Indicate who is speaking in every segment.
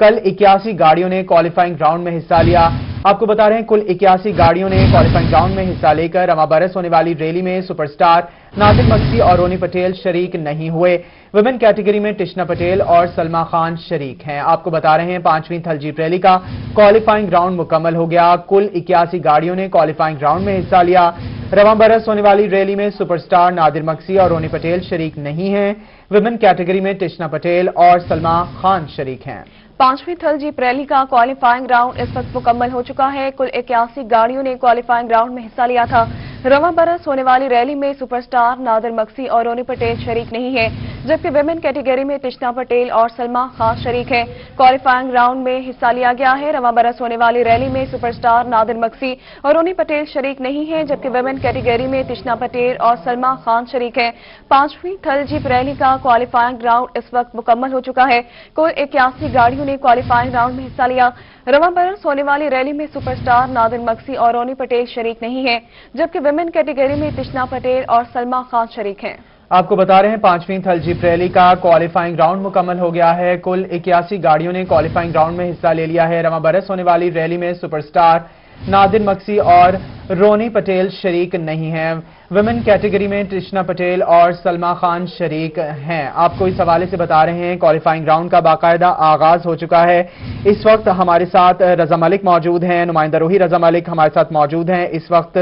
Speaker 1: कल 81 गाड़ियों ने क्वालिफाइंग राउंड में हिस्सा लिया। आपको बता रहे हैं कुल 81 गाड़ियों ने क्वालिफाइंग राउंड में हिस्सा लेकर रवां बरस होने वाली रैली में सुपरस्टार नादिर मक्सी और रोनी पटेल शरीक नहीं हुए। वुमेन कैटेगरी में टिशना पटेल और सलमा खान शरीक हैं। आपको बता रहे हैं 5वीं थल जीप रैली का क्वालिफाइंग राउंड मुकम्मल हो गया। कुल 81 गाड़ियों ने क्वालिफाइंग राउंड में हिस्सा लिया। रवां बरस होने वाली रैली में सुपरस्टार नादिर मक्सी और रोनी पटेल शरीक नहीं हैं। वुमेन कैटेगरी में टिशना पटेल और सलमा खान शरीक हैं।
Speaker 2: 5वीं थल जीप रैली का क्वालिफाइंग राउंड इस वक्त मुकम्मल हो चुका है। कुल 81 गाड़ियों ने क्वालिफाइंग राउंड में हिस्सा लिया था। रवां बरस होने वाली रैली में सुपरस्टार नादिर मक्सी और रोनी पटेल शरीक नहीं है, जबकि विमेन कैटेगरी में टिशना पटेल और सलमा खान शरीक है। क्वालिफाइंग राउंड में हिस्सा लिया गया है। रवां बरस होने वाली रैली में सुपरस्टार नादिर मक्सी और रोनी पटेल शरीक नहीं है, जबकि विमेन कैटेगरी में टिशना पटेल और सलमा खान शरीक है। 5वीं थल जीप रैली का क्वालिफाइंग राउंड इस वक्त मुकम्मल हो चुका है। कुल 81 गाड़ियों ने क्वालिफाइंग राउंड में हिस्सा लिया। रवां बरस होने वाली रैली में सुपरस्टार नादिर मक्सी और रोनी पटेल शरीक नहीं है, जबकि विमेन कैटेगरी में टिशना पटेल और सलमा खान शरीक हैं।
Speaker 1: आपको बता रहे हैं 5वीं थल जीप रैली का क्वालिफाइंग राउंड मुकम्मल हो गया है। कुल 81 गाड़ियों ने क्वालिफाइंग राउंड में हिस्सा ले लिया है। रवां बरस होने वाली रैली में सुपरस्टार नादिर मक्सी और रोनी पटेल शरीक नहीं हैं। वुमेन कैटेगरी में टिशना पटेल और सलमा खान शरीक हैं। आपको इस हवाले से बता रहे हैं क्वालिफाइंग राउंड का बाकायदा आगाज हो चुका है। इस वक्त हमारे साथ रजा मलिक मौजूद हैं, नुमाइंदा रोही रजा मलिक हमारे साथ मौजूद हैं इस वक्त,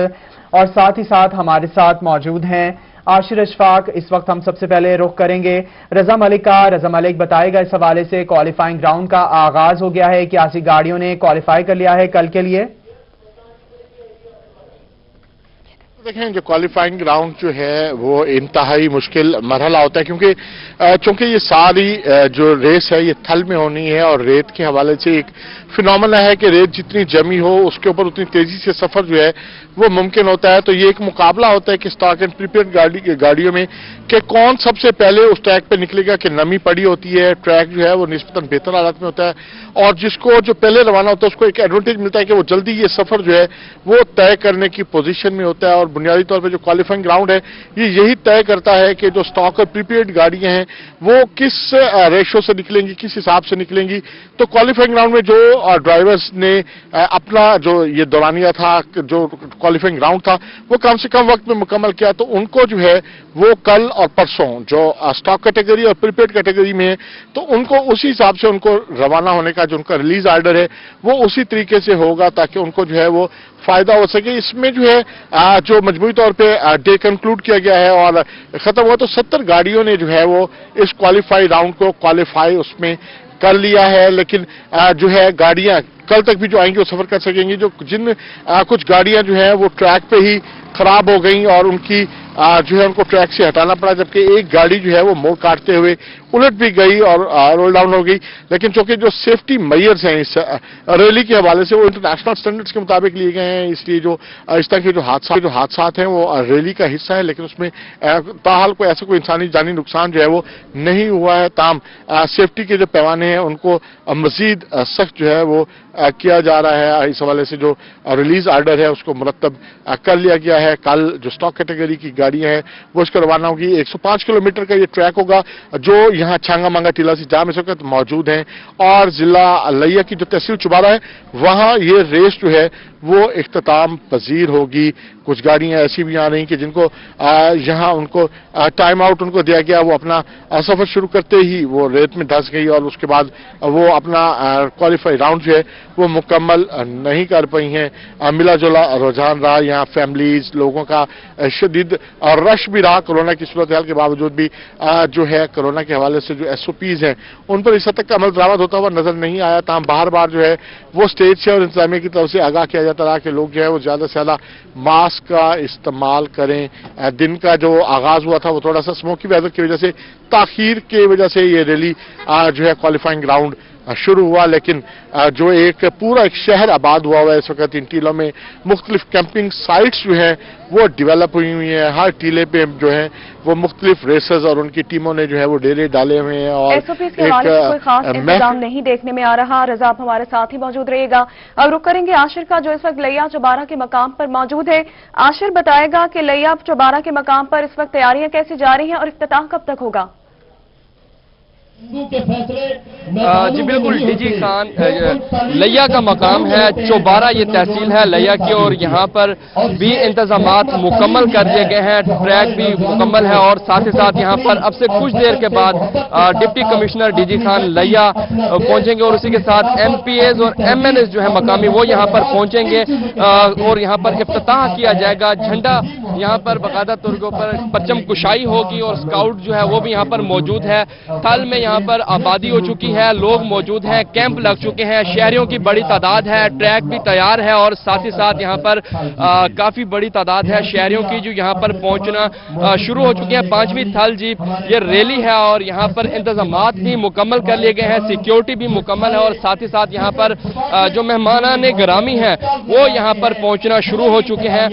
Speaker 1: और साथ ही साथ हमारे साथ मौजूद हैं आशिर अशफाक। इस वक्त हम सबसे पहले रुख करेंगे रजा मलिक का। रजा मलिक बताएगा इस हवाले से क्वालिफाइंग राउंड का आगाज हो गया है, 81 गाड़ियों ने क्वालिफाई कर लिया है कल के लिए।
Speaker 3: देखें, जो क्वालिफाइंग राउंड जो है वो इंतहाई मुश्किल मरहला होता है, क्योंकि चूंकि ये सारी जो रेस है ये थल में होनी है और रेत के हवाले से एक फिनोमेना है कि रेत जितनी जमी हो उसके ऊपर उतनी तेजी से सफर जो है वो मुमकिन होता है। तो ये एक मुकाबला होता है कि स्टॉक एंड प्रीपेड गाड़ियों में कि कौन सबसे पहले उस ट्रैक पे निकलेगा, कि नमी पड़ी होती है, ट्रैक जो है वो निस्बतन बेहतर हालत में होता है, और जिसको जो पहले रवाना होता है उसको एक एडवांटेज मिलता है कि वो जल्दी ये सफर जो है वो तय करने की पोजीशन में होता है। और बुनियादी तौर पर जो क्वालिफाइंग राउंड है ये यही तय करता है कि जो स्टॉक और प्रीपेड गाड़ियां हैं वो किस रेशो से निकलेंगी, किस हिसाब से निकलेंगी। तो क्वालिफाइंग राउंड में जो ड्राइवर्स ने अपना जो ये दौरानिया था, जो क्वालिफाइंग राउंड था वो कम से कम वक्त में मुकम्मल किया, तो उनको जो है वो कल और परसों जो स्टॉक कैटेगरी और प्रीपेड कैटेगरी में है तो उनको उसी हिसाब से उनको रवाना होने का जो उनका रिलीज आर्डर है वो उसी तरीके से होगा ताकि उनको जो है वो फायदा हो सके। इसमें जो है जो मजबूरी तौर पे डे कंक्लूड किया गया है और खत्म हुआ, तो 70 गाड़ियों ने जो है वो इस क्वालिफाई राउंड को क्वालिफाई उसमें कर लिया है। लेकिन जो है गाड़ियां कल तक भी जो आएंगी वो सफर कर सकेंगी। जो कुछ गाड़ियां जो है वो ट्रैक पे ही खराब हो गई और उनकी जो है उनको ट्रैक से हटाना पड़ा, जबकि एक गाड़ी जो है वो मोड़ काटते हुए उलट भी गई और रोल डाउन हो गई। लेकिन चूंकि जो सेफ्टी मेजर्स हैं इस रैली के हवाले से वो इंटरनेशनल स्टैंडर्ड्स के मुताबिक लिए गए हैं, इसलिए जो इस तरह के जो हादसात हैं वो रैली का हिस्सा है, लेकिन उसमें ताहाल कोई ऐसा कोई इंसानी जानी नुकसान जो है वो नहीं हुआ है। ताम सेफ्टी के जो पैमाने हैं उनको मजीद सख्त जो है वो किया जा रहा है। इस हवाले से जो रिलीज आर्डर है उसको मुरतब कर लिया गया है। कल जो स्टॉक कैटेगरी की गाड़ियां हैं वो इसको रवाना होगी। 105 किलोमीटर का ये ट्रैक होगा जो यहाँ छांगा मांगा टीला से जाम इस वक्त मौजूद हैं, और जिला लैया की जो तहसील चुबारा है वहां ये रेस जो है वो इख्तिताम पजीर होगी। कुछ गाड़ियां ऐसी भी आ रही कि जिनको यहाँ उनको टाइम आउट उनको दिया गया, वो अपना सफर शुरू करते ही वो रेत में धंस गई और उसके बाद वो अपना क्वालिफाई राउंड जो है वो मुकम्मल नहीं कर पाई हैं। मिला जुला रुझान रहा, यहाँ फैमिलीज लोगों का शदीद और रश भी रहा कोरोना की सूरत हाल के बावजूद भी। जो है कोरोना के हवाले से जो SOPs हैं उन पर इस हद तक अमल दरामद होता हुआ नजर नहीं आया। तमाम बार बार जो है वो स्टेज से और इंतजामिया की तरफ से आगाह किया जाता रहा कि लोग जो है वो ज्यादा से ज्यादा मास्क का इस्तेमाल करें। दिन का जो आगाज हुआ था वो थोड़ा सा स्मोकी वेदर की वजह से ताखीर की वजह से ये रैली जो है क्वालिफाइंग राउंड शुरू हुआ, लेकिन जो एक पूरा एक शहर आबाद हुआ है इस वक्त इन टीलों में। मुख्तलिफ कैंपिंग साइट्स जो है वो डेवलप हुई हुई हैं। हर टीले पे जो है वो मुख्तलिफ रेसर्स और उनकी टीमों ने जो है वो डेरे डाले हुए हैं और
Speaker 2: SOPs के हवाले से कोई खास इंतजाम नहीं देखने में आ रहा। रजा आप हमारे साथ ही मौजूद रहिएगा। अब रुक करेंगे आशिर का जो इस वक्त लैया चौबारा के मकाम पर मौजूद है। आशिर बताएगा कि लैया चौबारा के मकाम पर इस वक्त तैयारियां कैसी जा रही हैं और इफ्तिताह कब तक होगा?
Speaker 4: जी बिल्कुल, डीजी खान लिया का मकाम है, चौबारा ये तहसील है लिया की, और यहाँ पर भी इंतजामात मुकम्मल कर दिए गए हैं, ट्रैक भी मुकम्मल है, और साथ ही साथ यहाँ पर अब से कुछ देर के बाद डिप्टी कमिश्नर डीजी खान लिया पहुंचेंगे, और उसी के साथ एमपीएस और एमएनएस जो है मकामी वो यहाँ पर पहुंचेंगे, और यहाँ पर इफ्तिताह किया जाएगा। झंडा यहाँ पर बाकायदा तौर के ऊपर परचम कुशाई होगी, और स्काउट जो है वो भी यहाँ पर मौजूद है। थल में यहाँ पर आबादी हो चुकी है, लोग मौजूद हैं, कैंप लग चुके हैं, शहरियों की बड़ी तादाद है, ट्रैक भी तैयार है, और साथ ही साथ यहाँ पर काफी बड़ी तादाद है शहरियों की जो यहाँ पर पहुंचना शुरू हो चुके हैं। 5वीं थल जीप ये रैली है, और यहाँ पर इंतजामात भी मुकम्मल कर लिए गए हैं, सिक्योरिटी भी मुकम्मल है, और साथ ही साथ यहाँ पर जो मेहमानाने गिरामी है वो यहाँ पर पहुंचना शुरू हो चुके हैं।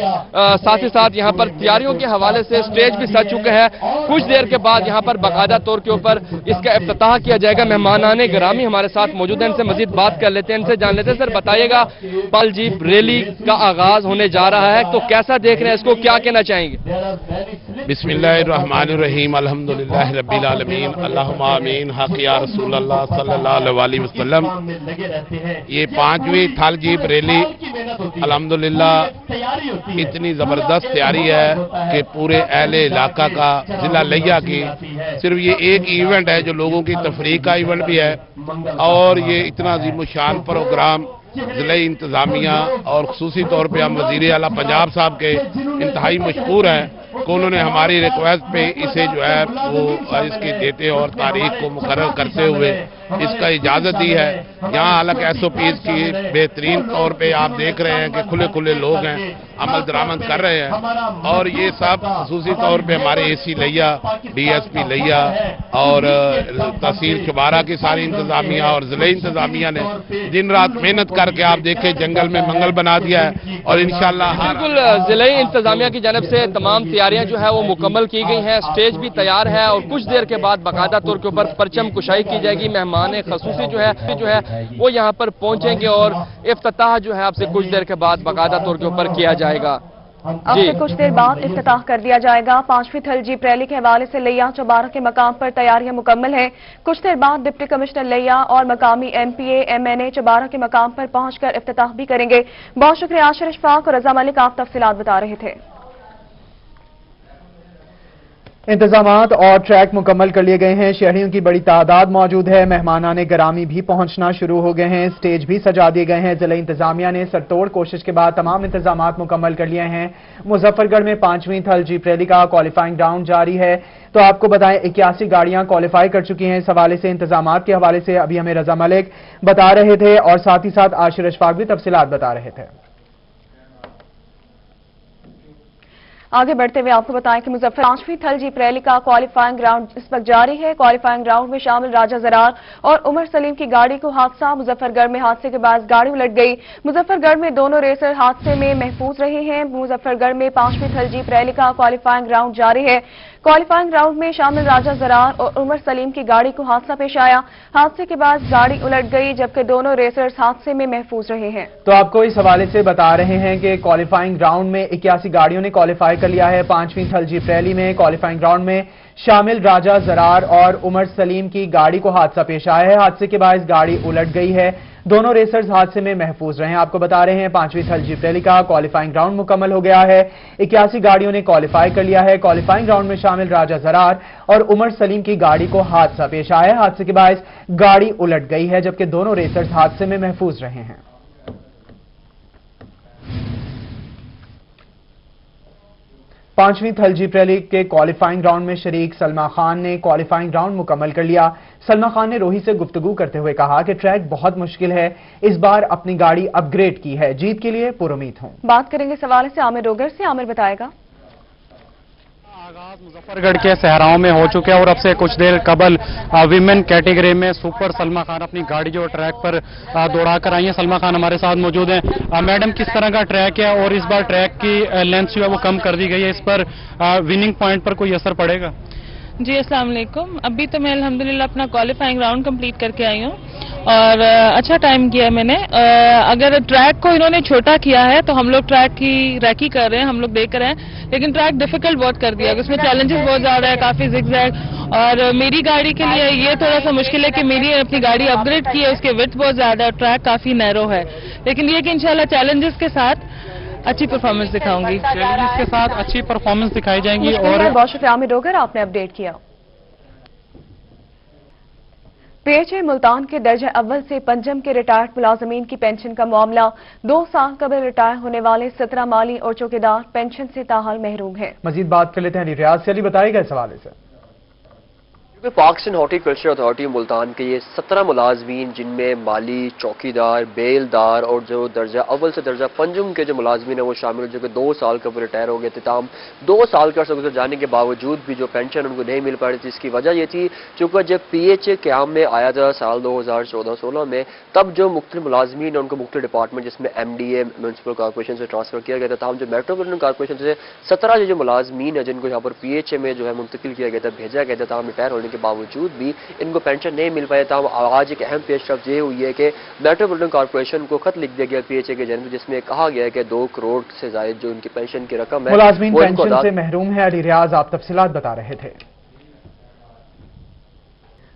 Speaker 4: साथ ही साथ यहाँ पर तैयारियों के हवाले से स्टेज भी सज चुका है। कुछ देर के बाद यहाँ पर बाकायदा तौर के ऊपर इसका इफ्तिताह किया जाएगा। मेहमानाने गिरामी हमारे साथ मौजूद हैं, इनसे मजीद बात कर लेते हैं, इनसे जान लेते हैं। सर बताइएगा, पल जीप रैली का आगाज होने जा रहा है, तो कैसा देख रहे हैं इसको, क्या कहना चाहेंगे?
Speaker 5: बिस्मिल्लाहिर्रहमानिर्रहीम, अल्हम्दुलिल्लाहि रब्बिल आलमीन, अल्लाहुम्मा आमीन, हक़ या रसूलल्लाह सल्लल्लाहु अलैहि वसल्लम। ये 5वीं थल जीप रैली अल्हम्दुलिल्लाह इतनी जबरदस्त तैयारी है कि पूरे अहले इलाका का, जिला लिया की, सिर्फ ये एक इवेंट है जो लोगों की तफरीक का इवेंट भी है, और ये इतना अज़ीमुशान प्रोग्राम जिले इंतजामिया और खुसूसी तौर पे हम वज़ीर आला पंजाब साहब के इंतहाई मशहूर हैं कि उन्होंने हमारी रिक्वेस्ट पे इसे जो है वो इसकी डेटे और तारीख को मुकर्रर करते हुए इसका इजाज़त दी है। यहाँ हालांकि SOPs की बेहतरीन तौर पे आप देख रहे हैं कि खुले खुले लोग हैं, अमल दरामद कर रहे हैं, और ये सब खसूसी तौर पे हमारे AC लिया, DSP लिया और तहसील चौबारा की सारी इंतजामिया और जिले इंतजामिया ने दिन रात मेहनत करके आप देखें जंगल में मंगल बना दिया है, और इंशाल्लाह
Speaker 4: बिल्कुल जिले इंतजामिया की जानब से तमाम तैयारियां जो है वो मुकम्मल की गई हैं, स्टेज भी तैयार है, और कुछ देर के बाद बाकायदा तौर के ऊपर परचम कुशाई की जाएगी। मेहमान खसूसी जो है वो यहाँ पर पहुंचेंगे, और इफ्तिताह जो है आपसे कुछ देर के बाद बाकायदा तौर के ऊपर किया जाएगा।
Speaker 2: अब से कुछ देर बाद इफ्तिताह कर दिया जाएगा। 5वीं थल जीप रैली के हवाले से लिया चौबारा के मकाम पर तैयारियां मुकम्मल हैं। कुछ देर बाद डिप्टी कमिश्नर लिया और मकामी MPA MNA चौबारा के मकाम पर पहुंचकर इफ्तिताह भी करेंगे। बहुत शुक्रिया आशिर इशफाक और रजा मलिक, आप तफसीलात बता रहे थे।
Speaker 1: इंतजामात और ट्रैक मुकम्मल कर लिए गए हैं, शहरियों की बड़ी तादाद मौजूद है, मेहमानाने गिरामी भी पहुंचना शुरू हो गए हैं, स्टेज भी सजा दिए गए हैं। जिला इंतजामिया ने सरतोड़ कोशिश के बाद तमाम इंतजामात मुकम्मल कर लिए हैं। मुजफ्फरगढ़ में 5वीं थल जीप रैली का क्वालिफाइंग राउंड जारी है। तो आपको बताएं 81 गाड़ियां क्वालिफाई कर चुकी हैं। इस हवाले से इंतजामात के हवाले से अभी हमें रजा मलिक बता रहे थे, और साथ ही साथ आशिर इशफाक भी तफसीलात बता रहे थे।
Speaker 2: आगे बढ़ते हुए आपको बताएं कि मुजफ्फर 5वीं थल जीप रैली का क्वालिफाइंग राउंड इस वक्त जारी है। क्वालिफाइंग राउंड में शामिल राजा जरार और उमर सलीम की गाड़ी को हादसा। मुजफ्फरगढ़ में हादसे के बाद गाड़ी उलट गई। मुजफ्फरगढ़ में दोनों रेसर हादसे में महफूज रहे हैं। मुजफ्फरगढ़ में 5वीं थल जीप रैली का क्वालिफाइंग राउंड जारी है। क्वालिफाइंग राउंड में शामिल राजा जरार और उमर सलीम की गाड़ी को हादसा पेश आया। हादसे के बाद गाड़ी उलट गई, जबकि दोनों रेसर्स हादसे में महफूज रहे हैं।
Speaker 1: तो आपको इस हवाले से बता रहे हैं कि क्वालिफाइंग राउंड में 81 गाड़ियों ने क्वालिफाई कर लिया है। 5वीं थल जीप रैली में क्वालिफाइंग राउंड में शामिल राजा जरार और उमर सलीम की गाड़ी को हादसा पेश आया है। हादसे के बाद गाड़ी उलट गई है, दोनों रेसर्स हादसे में महफूज रहे हैं। आपको बता रहे हैं 5वीं थल जीप रैली का क्वालिफाइंग राउंड मुकम्मल हो गया है। 81 गाड़ियों ने क्वालिफाई कर लिया है। क्वालिफाइंग राउंड में शामिल राजा जरार और उमर सलीम की गाड़ी को हादसा पेश आया है। हादसे के बाद गाड़ी उलट गई है, जबकि दोनों रेसर्स हादसे में महफूज रहे हैं। 5वीं थल जीप रैली के क्वालिफाइंग राउंड में शरीक सलमा खान ने क्वालिफाइंग राउंड मुकम्मल कर लिया। सलमा खान ने रोही से गुफ्तगू करते हुए कहा कि ट्रैक बहुत मुश्किल है, इस बार अपनी गाड़ी अपग्रेड की है, जीत के लिए पुरुमीद हूं।
Speaker 2: बात करेंगे इस हवाले से आमिर रोगर से। आमिर बताएगा।
Speaker 6: आगाज मुजफ्फरगढ़ के सहराओं में हो चुके हैं, और अब से कुछ देर कबल विमेन कैटेगरी में सुपर सलमा खान अपनी गाड़ी जो ट्रैक पर दौड़ा कर आई है। सलमा खान हमारे साथ मौजूद हैं। मैडम, किस तरह का ट्रैक है, और इस बार ट्रैक की लेंथ जो है वो कम कर दी गई है, इस पर विनिंग पॉइंट पर कोई असर पड़ेगा?
Speaker 7: जी अस्सलाम वालेकुम। अभी तो मैं अल्हम्दुलिल्लाह अपना क्वालिफाइंग राउंड कंप्लीट करके आई हूँ, और अच्छा टाइम किया मैंने। अगर ट्रैक को इन्होंने छोटा किया है तो हम लोग ट्रैक की रैकी कर रहे हैं, हम लोग देख रहे हैं, लेकिन ट्रैक डिफिकल्ट बहुत कर दिया। उसमें चैलेंजेस बहुत ज्यादा है, काफी जिगजैग, और मेरी गाड़ी के लिए ये थोड़ा सा मुश्किल है कि मेरी अपनी गाड़ी अपग्रेड की है, उसके विड्थ बहुत ज्यादा है, ट्रैक काफी नैरो है, लेकिन ये कि इंशाल्लाह चैलेंजेस के साथ अच्छी परफॉर्मेंस दिखाऊंगी।
Speaker 6: चैलेंजेस के साथ अच्छी परफॉर्मेंस दिखाई जाएंगी। और
Speaker 2: बहुत शुक्रिया आमिर डोगर, आपने अपडेट किया। पीएचए मुल्तान के दर्जा अव्वल से पंजम के रिटायर्ड मुलाजमीन की पेंशन का मामला 2 साल कबल रिटायर होने वाले 17 माली और चौकीदार पेंशन से ताहाल महरूम है।
Speaker 1: मजीद बात कर लेते हैं रियाज से। अली बताएगा इस हवाले से।
Speaker 8: पाकिस्तान हॉर्टिकल्चर अथॉरिटी मुल्तान के ये 17 मुलाजमीन, जिनमें माली, चौकीदार, बेलदार और जो दर्जा अव्वल से दर्जा पंजम के जो मुलाजमीन है वो शामिल, जो कि 2 साल कबल रिटायर हो गए थे। ताम 2 साल के अर्से गुजर जाने के बावजूद भी जो पेंशन उनको नहीं मिल पा रही थी। इसकी वजह ये थी चूंकि जब पीएचए क्याम में आया था साल 2014-16 में, तब जो मुख्तलिफ मुलाजमीन है उनको मुख्तलिफ डिपार्टमेंट जिसमें MDA म्यूनसिपल कॉर्पोरेशन से ट्रांसफर किया गया था। ताम जो मेट्रोपॉलिटन कॉर्पोरेशन से 17 जो मुलाजमीन है जिनको यहाँ पर पीएचए में जो है मुंतकिल किया गया था, भेजा गया था, ताम रिटायर होने के बावजूद भी इनको पेंशन नहीं मिल पाया था। आज एक अहम पेशरफ्त ये हुई है कि मेट्रोपॉलिटन कॉर्पोरेशन को खत लिख दिया गया पीएचए के जरिए, जिसमें कहा गया है कि 2 करोड़ से ज्यादा जो उनकी पेंशन की रकम है
Speaker 1: मुलाजमीन पेंशन से महरूम है। अली रियाज, आप तफसीलात बता रहे थे।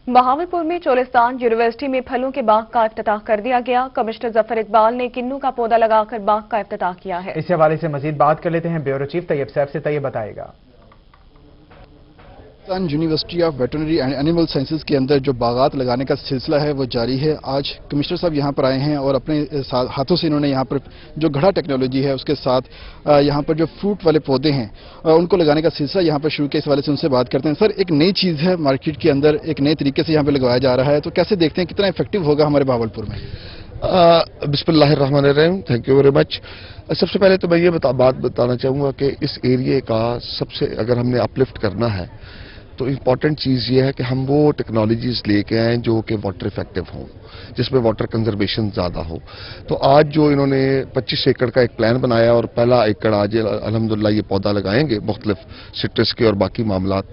Speaker 2: बहावलपुर में चोलिस्तान यूनिवर्सिटी में फलों के बाग का इफ्तिताह कर दिया गया। कमिश्नर जफर इकबाल ने किन्नू का पौधा लगाकर बाग का इफ्तिताह किया है।
Speaker 1: इस हवाले से मजीद बात कर लेते हैं ब्यूरो चीफ तैयब सैफ से। तैयब बताएगा।
Speaker 9: University of veterinary and animal sciences के अंदर जो बागात लगाने का सिलसिला है वो जारी है। आज कमिश्नर साहब यहाँ पर आए हैं और अपने हाथों से इन्होंने यहाँ पर जो घड़ा टेक्नोलॉजी है उसके साथ यहाँ पर जो फ्रूट वाले पौधे हैं उनको लगाने का सिलसिला यहाँ पर शुरू किया। इस वाले से उनसे बात करते हैं। सर, एक नई चीज़ है मार्केट के अंदर, एक नए तरीके से यहाँ पर लगाया जा रहा है, तो कैसे देखते हैं कितना इफेक्टिव होगा हमारे बहावलपुर में?
Speaker 3: बिस्मिल्लाहिर्रहमानिर्रहीम, थैंक यू वेरी मच। सबसे पहले तो मैं ये बात बताना चाहूँगा कि इस एरिए का सबसे अगर हमने अपलिफ्ट करना है तो इम्पॉर्टेंट चीज़ ये है कि हम वो टेक्नोलॉजीज लेके आए जो कि वाटर इफेक्टिव हों, जिसमें वाटर कंजर्वेशन ज़्यादा हो। तो आज जो इन्होंने 25 एकड़ का एक प्लान बनाया और पहला एकड़ आज अल्हम्दुलिल्लाह ये पौधा लगाएंगे मुख्तलिफ सिट्रस के और बाकी मामलात।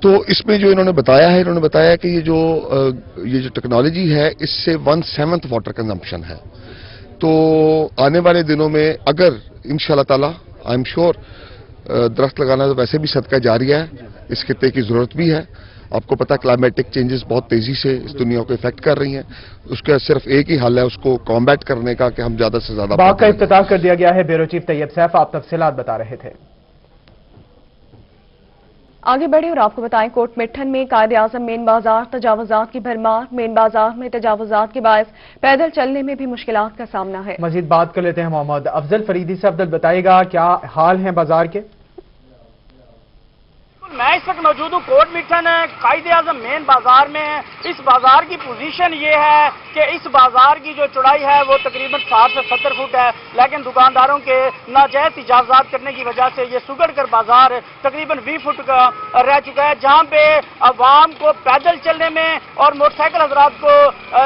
Speaker 3: तो इसमें जो इन्होंने बताया कि ये जो टेक्नोलॉजी है इससे 1/7 वाटर कंजम्पशन है। तो आने वाले दिनों में अगर इंशाल्लाह ताला आई एम श्योर दरख्त लगाना तो वैसे भी सदका जारिया है, इस खित्ते की जरूरत भी है। आपको पता है क्लाइमेटिक चेंजेस बहुत तेजी से इस दुनिया को इफेक्ट कर रही हैं। उसका सिर्फ एक ही हल है उसको कॉम्बैट करने का कि हम ज्यादा से ज्यादा
Speaker 1: बाग का इफ्तिताह कर दिया गया है। ब्यूरो चीफ तैयब सैफ, आप तफसीलात बता रहे थे।
Speaker 2: आगे बढ़े और आपको बताएं, कोट मिट्ठन में कायदे आजम मेन बाजार तजावुजात की भरमार। मेन बाजार में तजावुजात के बायस पैदल चलने में भी मुश्किलात का सामना है।
Speaker 1: मजीद बात कर लेते हैं मोहम्मद अफजल फरीदी से। अफजल बताएगा क्या हाल है बाजार के?
Speaker 10: मैं इस वक्त मौजूद हूँ कोट मिट्ठन कायदे आजम मेन बाजार में। इस बाजार की पोजीशन ये है कि इस बाजार की जो चौड़ाई है वो तकरीबन 60 से 70 फुट है, लेकिन दुकानदारों के नाजायज इजाज़त करने की वजह से ये सुगड़ कर बाजार तकरीबन 20 फुट का रह चुका है, जहाँ पे अवाम को पैदल चलने में और मोटरसाइकिल हजरात को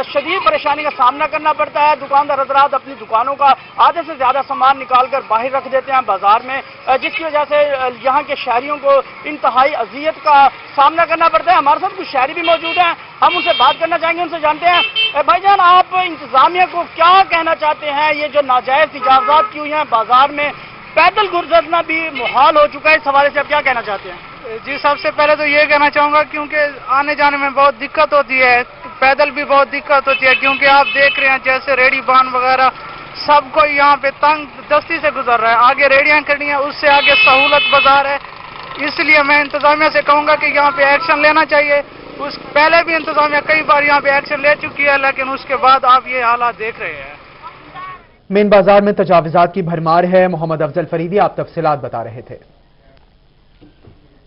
Speaker 10: शदीद परेशानी का सामना करना पड़ता है। दुकानदार हजरात अपनी दुकानों का आधे से ज्यादा सामान निकाल कर बाहर रख देते हैं बाजार में, जिसकी वजह से यहाँ के शहरियों को इंतहाई अजियत का सामना करना पड़ता है। हमारे साथ कुछ शहरी भी मौजूद हैं, हम उनसे बात करना चाहेंगे, उनसे जानते हैं। भाईजान, आप इंतजामिया को क्या कहना चाहते हैं? ये जो नाजायज इजाजत की हुई है बाजार में, पैदल गुजरना भी मुहाल हो चुका है, इस हवाले से आप क्या कहना चाहते हैं?
Speaker 11: जी, सबसे पहले तो ये कहना चाहूंगा क्योंकि आने जाने में बहुत दिक्कत होती है, पैदल भी बहुत दिक्कत होती है, क्योंकि आप देख रहे हैं जैसे रेडी बान वगैरह सबको यहाँ पे तंग दस्ती से गुजर रहा है। आगे रेडियां करनी है, उससे आगे सहूलत बाजार है, इसलिए मैं इंतजामिया से कहूंगा कि यहाँ पे एक्शन लेना चाहिए। उस पहले भी इंतजामिया कई बार यहाँ पे एक्शन ले चुकी है, लेकिन उसके बाद आप ये हालात देख रहे हैं।
Speaker 1: मेन बाजार में तजावुजात की भरमार है। मोहम्मद अफजल फरीदी, आप तफसीलात बता रहे थे।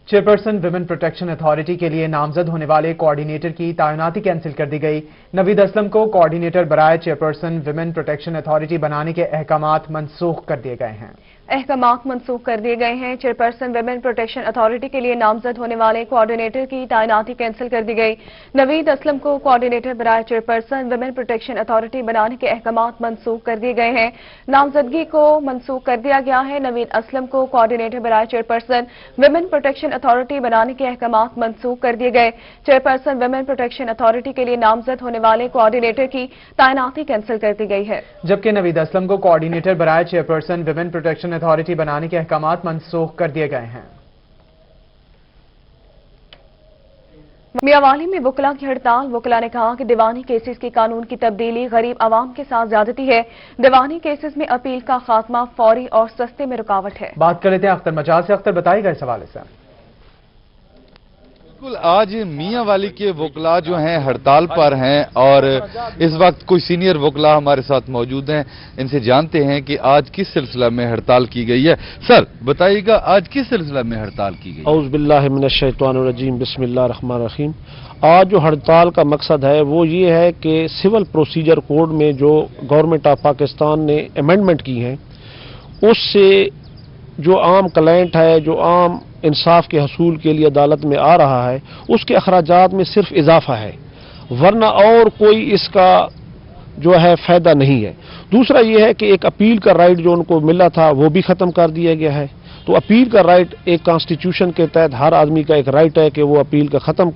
Speaker 1: चेयरपर्सन विमेन प्रोटेक्शन अथॉरिटी के लिए नामजद होने वाले कोऑर्डिनेटर की तैनाती कैंसिल कर दी गई। नवीद असलम को कोऑर्डिनेटर बराए चेयरपर्सन विमेन प्रोटेक्शन अथॉरिटी बनाने के अहकामात मनसूख कर दिए गए हैं।
Speaker 2: अहकामात मनसूख कर दिए गए हैं। चेयरपर्सन विमेन प्रोटेक्शन अथॉरिटी के लिए नामजद होने वाले कोऑर्डिनेटर की तैनाती कैंसिल कर दी गई। नवीद असलम को कोऑर्डिनेटर बराए चेयरपर्सन विमेन प्रोटेक्शन अथॉरिटी बनाने के अहकामात मनसूख कर दिए गए हैं। नामजदगी को मनसूख कर दिया गया है। नवीद असलम को कोऑर्डिनेटर बराए चेयरपर्सन विमेन प्रोटेक्शन अथॉरिटी बनाने के अहकामात मनसूख कर दिए गए। चेयरपर्सन विमेन प्रोटेक्शन अथॉरिटी के लिए नामजद होने वाले कोऑर्डिनेटर की तैनाती कैंसिल कर दी गई है,
Speaker 1: जबकि नवीद असलम को कोऑर्डिनेटर बराए चेयरपर्सन विमेन प्रोटेक्शन अथॉरिटी बनाने के अहकामात मनसूख कर दिए गए हैं।
Speaker 2: मियांवाली में वकला की हड़ताल। वकला ने कहा कि दीवानी केसेस की कानून की तब्दीली गरीब आवाम के साथ ज्यादती है। दीवानी केसेस में अपील का खात्मा फौरी और सस्ते में रुकावट है।
Speaker 1: बात कर लेते हैं अख्तर मजाज से। अख्तर बताएगा इस हवाले से।
Speaker 12: बिल्कुल, आज मियांवाली के वकला जो हैं हड़ताल पर हैं और इस वक्त कोई सीनियर वकला हमारे साथ मौजूद हैं। इनसे जानते हैं कि आज किस सिलसिला में हड़ताल की गई है। सर बताइएगा, आज किस सिलसिला में हड़ताल की गई?
Speaker 13: औज़ु बिल्लाहि मिनश शैतानिर रजीम, बिस्मिल्लाहिर रहमानिर रहीम। आज जो हड़ताल का मकसद है वो ये है कि सिविल प्रोसीजर कोड में जो गवर्नमेंट ऑफ पाकिस्तान ने अमेंडमेंट की हैं, उससे जो आम क्लाइंट है, जो आम इंसाफ के हसूल के लिए अदालत में आ रहा है, उसके अखराजात में सिर्फ इजाफा है, वरना और कोई इसका जो है फायदा नहीं है। दूसरा ये है कि एक अपील का राइट जो उनको मिला था वो भी ख़त्म कर दिया गया है। तो अपील का राइट एक कॉन्स्टिट्यूशन के तहत हर आदमी का एक राइट है कि वो अपील का ख़त्म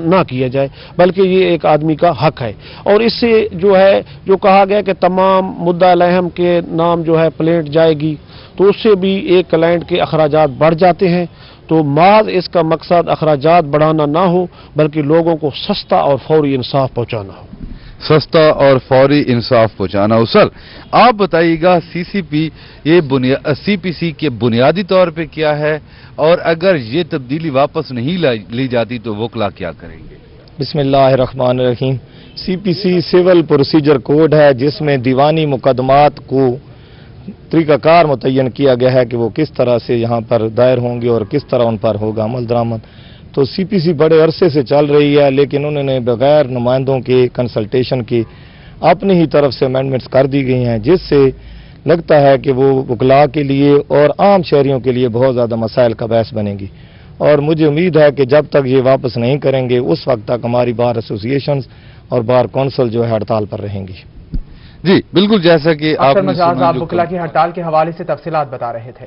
Speaker 13: ना किया जाए, बल्कि ये एक आदमी का हक है। और इससे जो है जो कहा गया कि तमाम मुद्दा अलहम के नाम जो है प्लेंट जाएगी, तो उससे भी एक क्लाइंट के अखराजात बढ़ जाते हैं। तो माज इसका मकसद अखराजात बढ़ाना ना हो, बल्कि लोगों को सस्ता और फौरी इंसाफ पहुंचाना हो।
Speaker 12: सस्ता और फौरी इंसाफ पहुंचाना हो। सर आप बताइएगा, सीसीपी ये सीपीसी के बुनियादी तौर पे क्या है, और अगर ये तब्दीली वापस नहीं ली जाती तो वकला क्या करेंगे?
Speaker 14: बिस्मिल्लाहिर्रहमानिर्रहीम। सीपीसी सिविल प्रोसीजर कोड है जिसमें दीवानी मुकदमात को तरीकाकार मुतय्यन किया गया है कि वो किस तरह से यहाँ पर दायर होंगे और किस तरह उन पर होगा अमल दरामद। तो सीपीसी बड़े अरसे से चल रही है, लेकिन उन्होंने बगैर नुमाइंदों के कंसल्टेशन की अपनी ही तरफ से अमेंडमेंट्स कर दी गई हैं, जिससे लगता है कि वो वकला के लिए और आम शहरियों के लिए बहुत ज़्यादा मसाइल का बहस बनेगी। और मुझे उम्मीद है कि जब तक ये वापस नहीं करेंगे उस वक्त तक हमारी बार एसोसिएशन और बार कौंसिल जो है हड़ताल पर रहेंगी।
Speaker 12: जी बिल्कुल, जैसा कि
Speaker 1: आप वकला की हड़ताल के हवाले से तफसीलात बता रहे थे।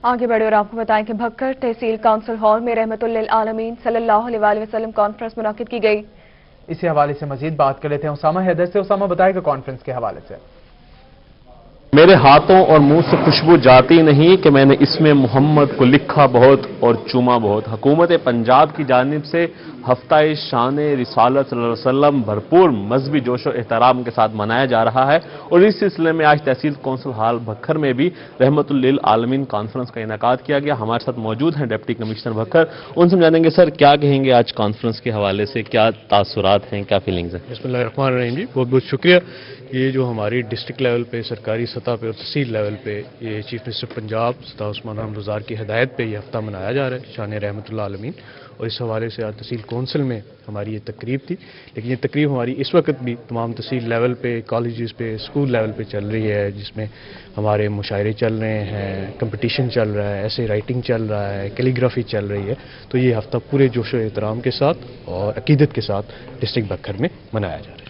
Speaker 2: आगे बढ़े और आपको बताएं कि भक्कर तहसील काउंसिल हॉल में रहमतुल्लिल आलमीन सल्लल्लाहु अलैहि वसल्लम कॉन्फ्रेंस मुनाकिद की गई।
Speaker 1: इसी हवाले से मजीद बात कर लेते हैं उसामा हैदर से। उसामा बताएगा कॉन्फ्रेंस के हवाले से।
Speaker 15: मेरे हाथों और मुंह से खुशबू जाती नहीं कि मैंने इसमें मोहम्मद को लिखा बहुत और चूमा बहुत। हुकूमत पंजाब की जानिब से हफ्ता शान रिसालत सल्लल्लाहु अलैहि वसल्लम भरपूर मजहबी जोश और एहतराम के साथ मनाया जा रहा है, और इस सिलसिले में आज तहसील कौंसिल हॉल भक्खर में भी रहमतुल्लिल आलमीन कॉन्फ्रेंस का इनेकाद किया गया। हमारे साथ मौजूद हैं डिप्टी कमिश्नर भक्खर, उनसे जानेंगे सर क्या कहेंगे आज कॉन्फ्रेंस के हवाले से, क्या तासुरात हैं, क्या फीलिंग्स हैं?
Speaker 16: बिस्मिल्लाहिर्रहमानिर्रहीम जी, बहुत बहुत शुक्रिया। ये जो हमारी डिस्ट्रिक्ट लेवल पे, सरकारी सतह पे और तहसील लेवल पे ये चीफ मिनिस्टर पंजाब सदा उस्मान अहमद ज़ुज़ार की हिदायत पे ये हफ्ता मनाया जा रहा है शान रहमतुल्लाह आलमीन, और इस हवाले से आज तहसील कौंसिल में हमारी ये तकरीब थी। लेकिन ये तकरीब हमारी इस वक्त भी तमाम तहसील लेवल पे, कॉलेजेस पे, स्कूल लेवल पे चल रही है, जिसमें हमारे मुशायरे चल रहे हैं, कंपटीशन चल रहा है, ऐसे राइटिंग चल रहा है, कैलीग्राफी चल रही है। तो ये हफ्ता पूरे जोश और एहतराम के साथ और अकीदत के साथ डिस्ट्रिक्ट भक्खर में मनाया जा रहा है।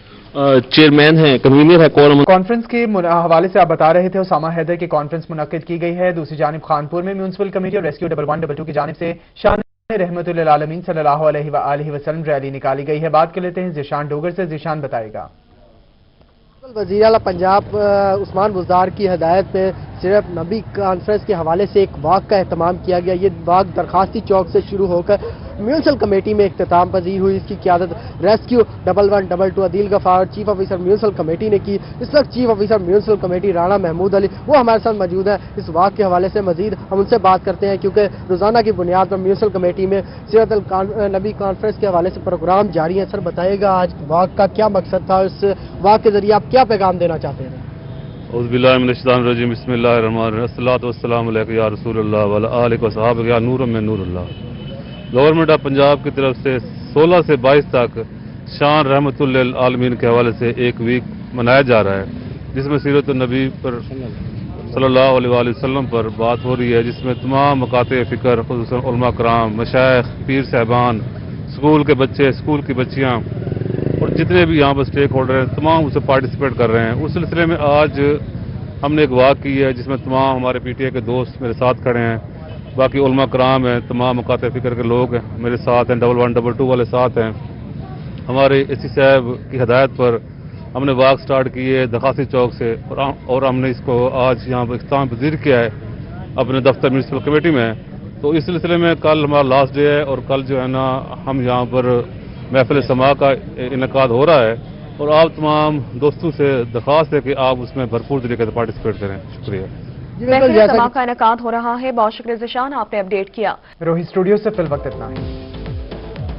Speaker 15: चेयरमैन है, कन्वीनर है, कौन?
Speaker 1: कॉन्फ्रेंस के हवाले से आप बता रहे थे उसामा हैदर की कॉन्फ्रेंस मुनक्किद की गई है। दूसरी जानिब खानपुर में म्यूनसिपल कमेटी और रेस्क्यू 112 की जानिब से शान रहमतुल्लिल आलमीन सल्लल्लाहु अलैहि वसल्लम रैली निकाली गई है। बात कर लेते हैं ज़ीशान डोगर से। ज़ीशान बताएगा।
Speaker 17: वज़ीर आला पंजाब उस्मान बुज़दार की हिदायत पे सिर्फ नबी कॉन्फ्रेंस के हवाले से एक वाक का एहतमाम किया गया। ये वाक दरखास्ती चौक से शुरू होकर म्यूनसिपल कमेटी में इख्तिताम पजीर हुई। इसकी क़यादत rescue 1122 Adeel Ghaffar chief officer municipal committee ने की। इस वक्त chief officer municipal committee Rana Mahmood Ali वो हमारे साथ मौजूद हैं। इस वाक के हवाले से मजीद हम उनसे बात करते हैं, क्योंकि रोज़ाना की बुनियाद पर म्यूनसिपल कमेटी में सीरत नबी कॉन्फ्रेंस के हवाले से प्रोग्राम जारी है। सर बताइएगा आज वाक का क्या मकसद था, इस वाक के जरिए आप क्या पैगाम देना चाहते हैं?
Speaker 18: औज़ुबिल्लाहिमिनश्शैतानिर्रजीम, बिस्मिल्लाहिर्रहमानिर्रहीम, अस्सलातु वस्सलामु अलैका या रसूलल्लाह व अला आलिका व सहाबिका या नूरम मिन नूरिल्लाह। गवर्नमेंट ऑफ पंजाब की तरफ से 16 से 22 तक शान रहमतुल्लिल आलमीन के हवाले से एक वीक मनाया जा रहा है, जिसमें सीरत नबी पर सल्लल्लाहु अलैहि वसल्लम पर बात हो रही है, जिसमें तमाम मकाते फ़िक्र ख़ुसूसन उलमा कराम, मशाइख, पीर साहबान, स्कूल के बच्चे, स्कूल की बच्चियाँ और जितने भी यहाँ पर स्टेक होल्डर हैं तमाम उससे पार्टिसिपेट कर रहे हैं। उस सिलसिले में आज हमने एक वाक की है, जिसमें तमाम हमारे पीटीए के दोस्त मेरे साथ खड़े हैं, बाकी उलमा कराम हैं, तमाम मकाते फ़िक्र के लोग हैं मेरे साथ हैं, 1122 वाले साथ हैं। हमारे एसी साहब की हिदायत पर हमने वाक स्टार्ट की है दरखास्ती चौक से, और हमने इसको आज यहाँ पर इख्तिताम पजीर किया है अपने दफ्तर म्यूनसिपल कमेटी में। तो इस सिलसिले में कल हमारा लास्ट डे है और कल जो है ना हम यहाँ पर महफिल समा का इनकाद हो रहा है और आप तमाम दोस्तों से दरख्वास्त है कि आप उसमें भरपूर तरीके से पार्टिसिपेट करें। शुक्रिया।
Speaker 2: महफिल समा का इनकाद हो रहा है। बहुत शुक्रिया ज़िशान, आपने अपडेट किया।
Speaker 1: रोही स्टूडियो से फिल वक्त इतना है।